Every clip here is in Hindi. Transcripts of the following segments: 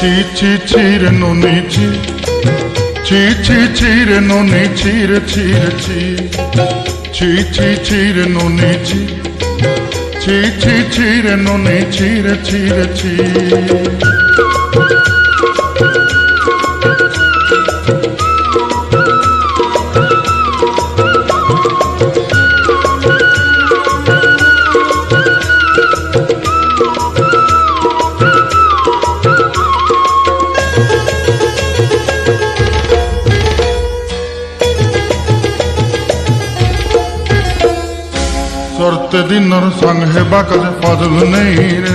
রে ননি রে ননি রে রে ননি রে ননি রে सरते दिनर संग हेबा कजे फजल नहीं रे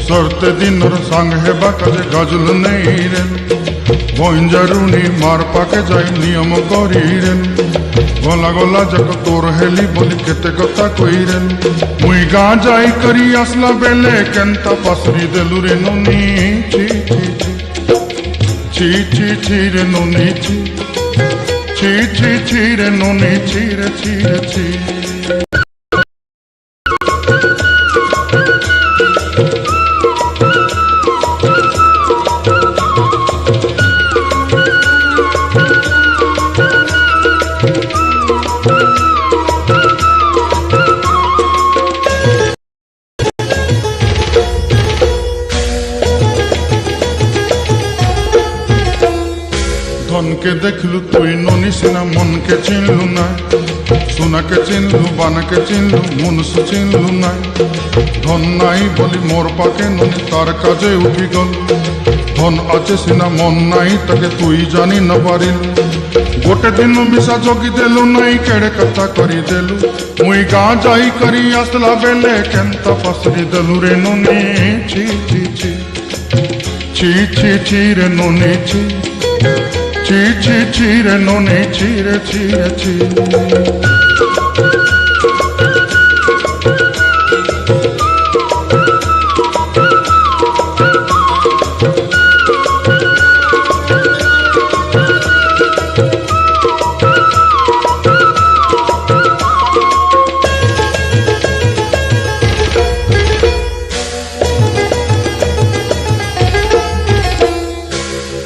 सरते दिनर संग हेबा कजे गजल नहीं रे बंजारुनी मार पाके जाई नियम करी रे गला गला जक तोर हेली बोली केते कथा कई रे मुई गा जाई करी असला बेले केंता पसरी देलु रे नोनी ची रे नोनी ची रे नोनी ची धन के देखलु तुई नोनी सिना मन के चिन्हलु ना सुना के चिन्हलु बाना के चिन्हलु मुनसु चिन्हलु ना धन नाई बोली मोर पाके नोनी तार काजे उठी गल धन आचे सिना मन नाई ताके तुई जानी न पारिलु गोटे दिन बिसा जोगी देलु नाई केड़े कथा करी देलु मुई गा जाई करी आसला बेले केंता पसरी देलु रे नोनी ची रे नोनी ची रे नोनी ची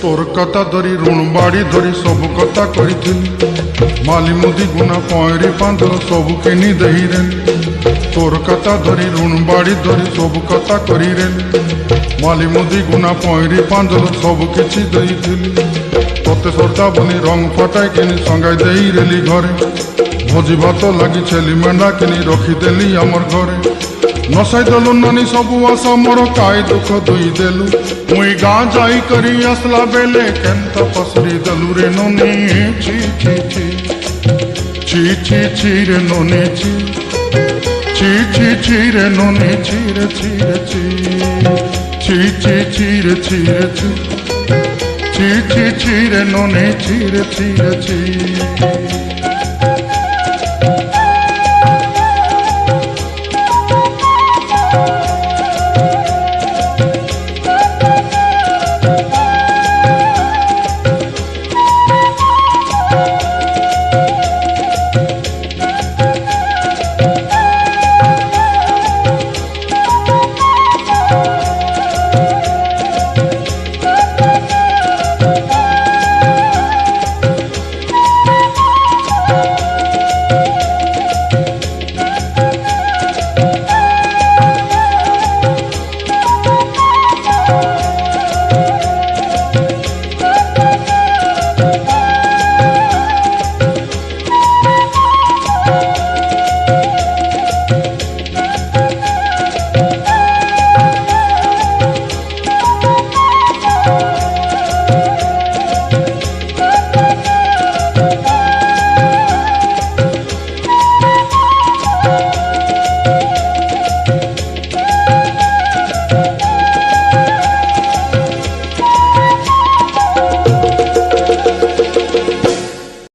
तोर कथा धरी ऋण बाड़ी धरी सब कथा करी माली मुदी गुना पयरी पांदर सब किनी दही रे तोर कथा धरी ऋण बाड़ी धरी सब कथा करी रे माली मुदी गुना पयरी पांदर सब किछि दही तोते सरदा बनी रंग फटाई किनी संगाई देई रेली घरे भोजी भात लगी छेली मेंढा किनी रखीदेली आमर घरे नसाई देलु नानी सबू आशा मोर काई दुख दुई देलु मुई गा जाई करी असला बेले केंता पसरी देलु रे नोनी ची रे नोनी ची रे नोनी ची रे नोनी ची